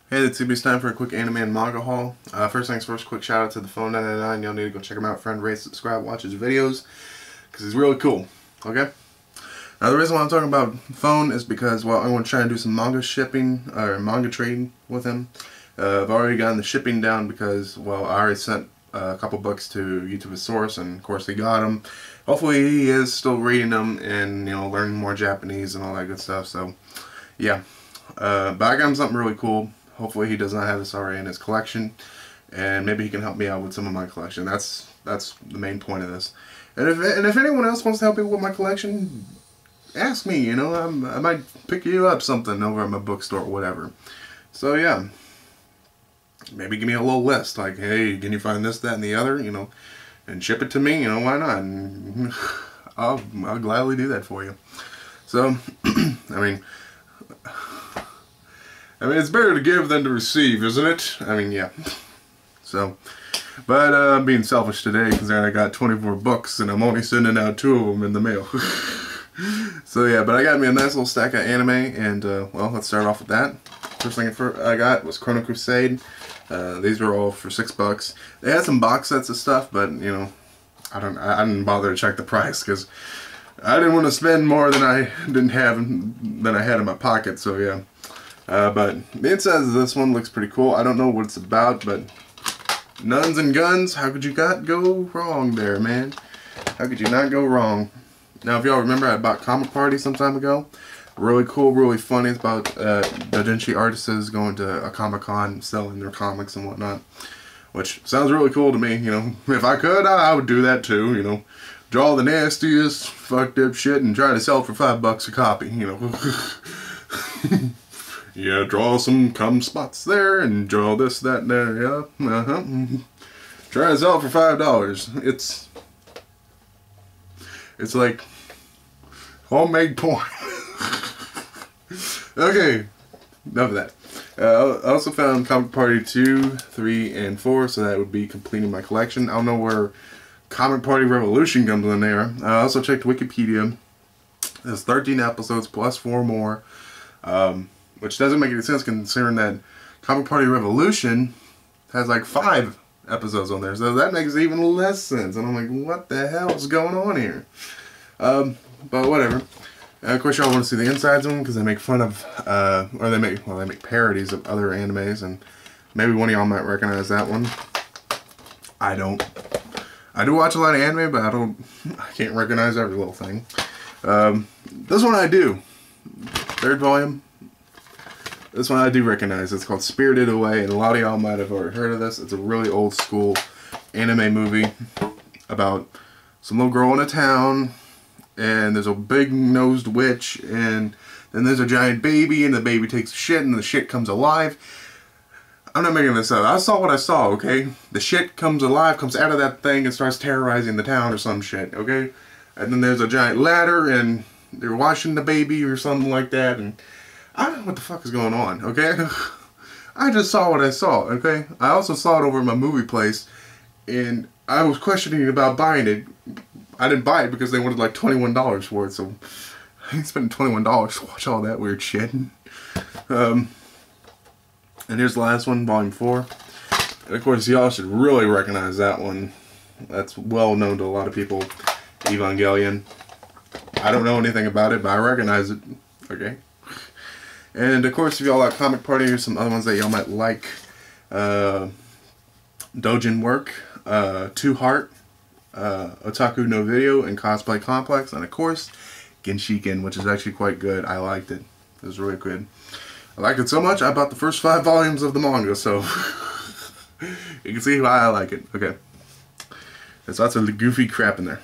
Hey, it's time for a quick anime and manga haul. First things first, quick shout out to ThePhone999. Y'all need to go check him out. Friend, rate, subscribe, watch his videos, because he's really cool. Okay? Now, the reason why I'm talking about phone is because, well, I want to try and do some manga shipping, or manga trading with him. I've already gotten the shipping down because, well, I already sent a couple books to YouTube Source, and of course he got them. Hopefully he is still reading them and, learning more Japanese and all that good stuff, so, yeah. But I got him something really cool. Hopefully he does not have this already in his collection, and maybe he can help me out with some of my collection. That's the main point of this. And if anyone else wants to help me with my collection, ask me. I might pick you up something over at my bookstore or whatever. So yeah, maybe give me a little list like, hey, can you find this, that, and the other? And ship it to me. Why not? And I'll gladly do that for you. So, I mean, it's better to give than to receive, isn't it? Yeah. So, but I'm being selfish today because I got 24 books and I'm only sending out 2 of them in the mail. So yeah, but I got me a nice little stack of anime, and well, let's start off with that. First thing I got was Chrono Crusade. These were all for $6. They had some box sets of stuff, but I didn't bother to check the price because I didn't want to spend more than I had in my pocket. So yeah. But the inside of this one looks pretty cool. I don't know what it's about, but nuns and guns, how could you not go wrong there, man? How could you not go wrong? Now, if y'all remember, I bought Comic Party some time ago. Really cool, really funny. It's about doujinshi artists going to a Comic-Con, selling their comics and whatnot. Which sounds really cool to me, If I could, I would do that too, Draw the nastiest, fucked up shit and try to sell it for $5 a copy, Yeah, draw some cum spots there and draw this, that, and there, yeah. Try to sell it for $5. It's like homemade porn. Okay, enough of that. I also found Comic Party 2, 3, and 4, so that would be completing my collection. I don't know where Comic Party Revolution comes in there. I also checked Wikipedia. There's 13 episodes plus 4 more. Which doesn't make any sense considering that Comic Party Revolution has like 5 episodes on there. So that makes even less sense. And I'm like, what the hell is going on here? But whatever. Of course, y'all want to see the insides of them because they make fun of, or they make parodies of other animes. And maybe one of y'all might recognize that one. I don't. I do watch a lot of anime, but I can't recognize every little thing. This one I do. 3rd volume. This one I do recognize. It's called Spirited Away, and a lot of y'all might have already heard of this. It's a really old school anime movie about some little girl in a town, and there's a big-nosed witch, and then there's a giant baby, and the baby takes shit, and the shit comes alive. I'm not making this up. I saw what I saw, okay? The shit comes alive, comes out of that thing, and starts terrorizing the town or some shit, okay? And then there's a giant ladder, and they're washing the baby or something like that, and I don't know what the fuck is going on, okay? I just saw what I saw, okay? I also saw it over at my movie place, and I was questioning about buying it. I didn't buy it because they wanted like $21 for it, so I ain't spending $21 to watch all that weird shit. And here's the last one, Volume 4. And of course, y'all should really recognize that one. That's well known to a lot of people. Evangelion. I don't know anything about it, but I recognize it, okay? And of course, if y'all like Comic Party or some other ones that y'all might like, Dojin Work, Two Heart, Otaku no Video, and Cosplay Complex, and of course, Genshiken, which is actually quite good. I liked it. It was really good. I liked it so much, I bought the first 5 volumes of the manga, so you can see why I like it. Okay. There's lots of goofy crap in there.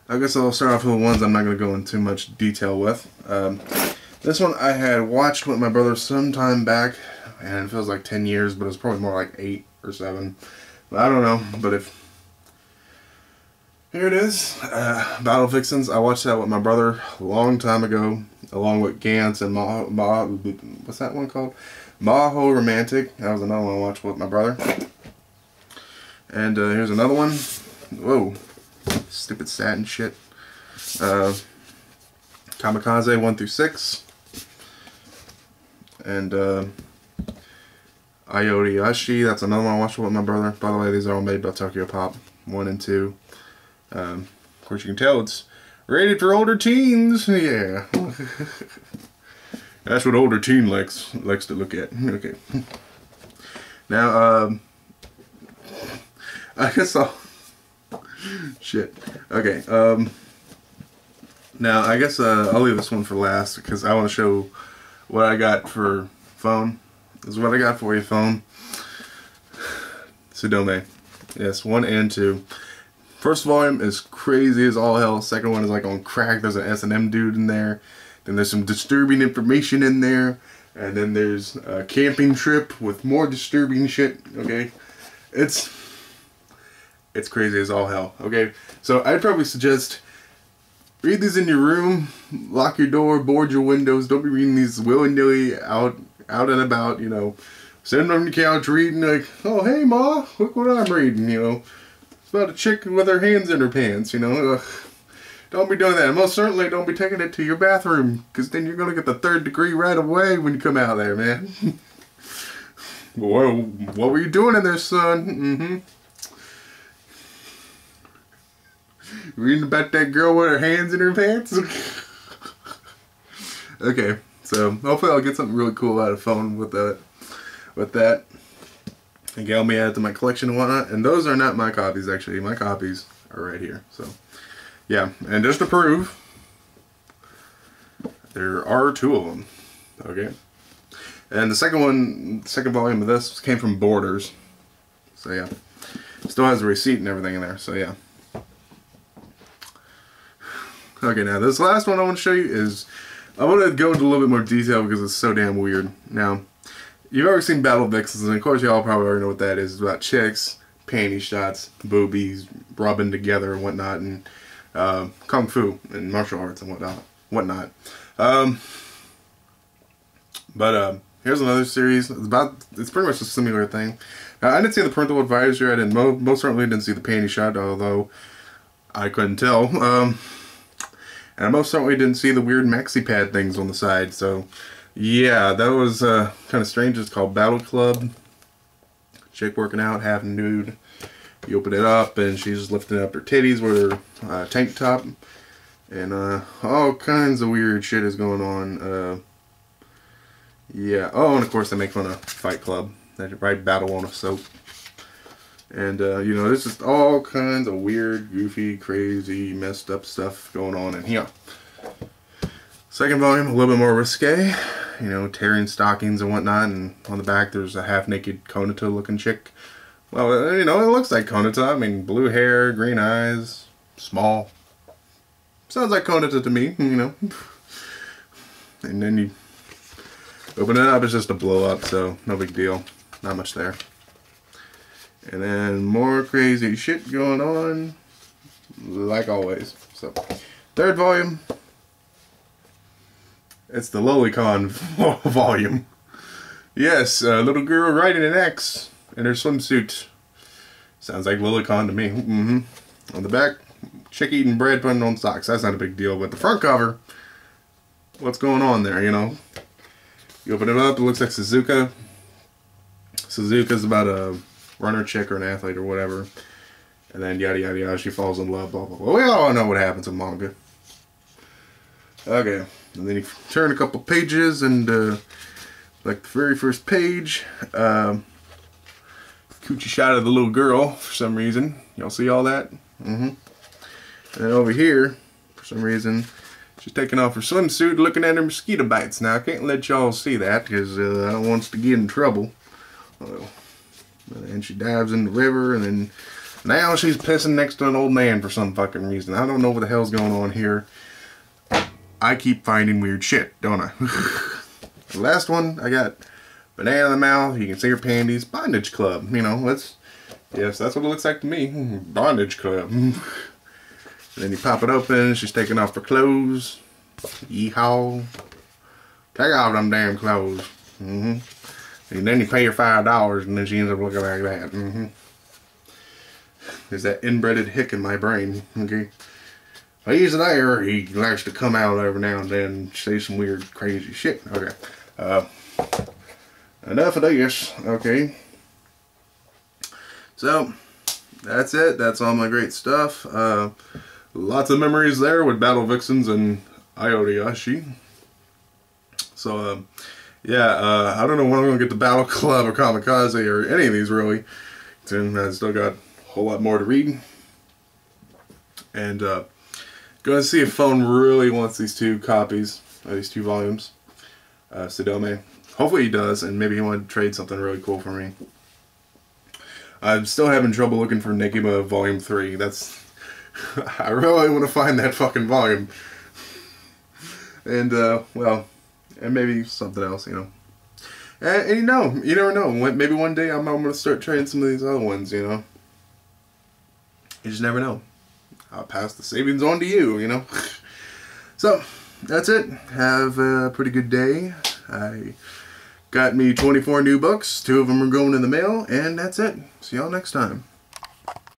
I guess I'll start off with the ones I'm not going to go into much detail with. This one I had watched with my brother some time back, and it feels like 10 years, but it's probably more like 8 or 7. But I don't know, but if... Here it is, Battle Vixens. I watched that with my brother a long time ago, along with Gantz and what's that one called? Maho Romantic. That was another one I watched with my brother. And here's another one. Whoa. Stupid satin shit. Kamikaze 1 through 6. and Ayoiashi. That's another one I watched with my brother. By the way, these are all made by Tokyo Pop 1 and 2. Of course, you can tell it's rated for older teens. Yeah. That's what older teen likes to look at. Okay. Now, I guess I'll... Shit. Okay, now I guess I'll leave this one for last because I want to show what I got for phone. This is what I got for you, phone. Sudome. Yes, 1 and 2. First volume is crazy as all hell. Second one is like on crack. There's an S&M dude in there. Then there's some disturbing information in there. And then there's a camping trip with more disturbing shit. Okay, it's crazy as all hell. Okay, so I'd probably suggest read these in your room, lock your door, board your windows. Don't be reading these willy-nilly out and about, you know. Sitting on the couch reading like, oh hey ma, look what I'm reading, you know. It's about a chick with her hands in her pants, you know. Ugh. Don't be doing that. And most certainly don't be taking it to your bathroom, because then you're going to get the 3rd degree right away when you come out there, man. Well, what were you doing in there, son? Reading about that girl with her hands in her pants? Okay, so hopefully I'll get something really cool out of phone with that. And get me add it to my collection and whatnot. And those are not my copies, actually. My copies are right here. So, yeah. And just to prove, there are 2 of them. Okay. And the second volume of this came from Borders. So, yeah. Still has a receipt and everything in there. So, yeah. Okay, now this last one I want to show you is, I want to go into a little bit more detail because it's so damn weird. Now, you've ever seen Battle Vixens, and of course y'all probably already know what that is. It's about chicks, panty shots, boobies, rubbing together and whatnot, and kung fu and martial arts and whatnot. Here's another series. It's pretty much a similar thing. I didn't see the parental advisory. I didn't most certainly didn't see the panty shot, although I couldn't tell. And I most certainly didn't see the weird maxi pad things on the side. So, yeah, that was kind of strange. It's called Battle Club. Chick working out, half nude. You open it up, and she's lifting up her titties with her tank top. And all kinds of weird shit is going on. Yeah. Oh, and of course they make fun of Fight Club. They write Battle on a soap. And, you know, there's just all kinds of weird, goofy, crazy, messed up stuff going on in here. Second volume, a little bit more risque. You know, tearing stockings and whatnot. And on the back, there's a half-naked Konata-looking chick. Well, you know, it looks like Konata. I mean, blue hair, green eyes, small. Sounds like Konata to me, you know. And then you open it up, it's just a blow-up, so no big deal. Not much there. And then more crazy shit going on, like always. So, third volume, it's the Lolicon volume. Yes, a little girl riding an X in her swimsuit. Sounds like Lolicon to me. On the back, chick eating bread, putting on socks. That's not a big deal, but the front cover, what's going on there, you know? You open it up, it looks like Suzuka. Suzuka's about a runner chick or an athlete or whatever, and then yada yada yada, she falls in love, blah blah blah. We all know what happens in manga. Okay, and then you turn a couple pages, and like the very first page, coochie shot of the little girl for some reason. Y'all see all that? And then over here, for some reason, she's taking off her swimsuit, looking at her mosquito bites. Now I can't let y'all see that because I don't want us to get in trouble. And she dives in the river, and then now she's pissing next to an old man for some fucking reason. I don't know what the hell's going on here. I keep finding weird shit, don't I? The last one, I got banana in the mouth, you can see her panties, bondage club. You know, yes, that's what it looks like to me. Bondage club. And then you pop it open, she's taking off her clothes. Yeehaw. Take off them damn clothes. And then you pay her $5, and then she ends up looking like that. There's that inbred hick in my brain. Okay, he's there. He likes to come out every now and then and say some weird, crazy shit. Okay. enough of this. Okay. So, that's it. That's all my great stuff. Lots of memories there with Battle Vixens and Iodayashi. So, yeah, I don't know when I'm going to get the Battle Club or Kamikaze or any of these, really. And I still got a whole lot more to read. And, going to see if Phone really wants these 2 copies, or these 2 volumes. Sidome. Hopefully he does, and maybe he wanted to trade something really cool for me. I'm still having trouble looking for Nekima Volume 3. That's... I really want to find that fucking volume. And, well, and maybe something else, you know. And you know, you never know. Maybe one day I'm going to start trading some of these other ones, you know. You just never know. I'll pass the savings on to you, you know. So, that's it. Have a pretty good day. I got me 24 new books. 2 of them are going in the mail, and that's it. See y'all next time.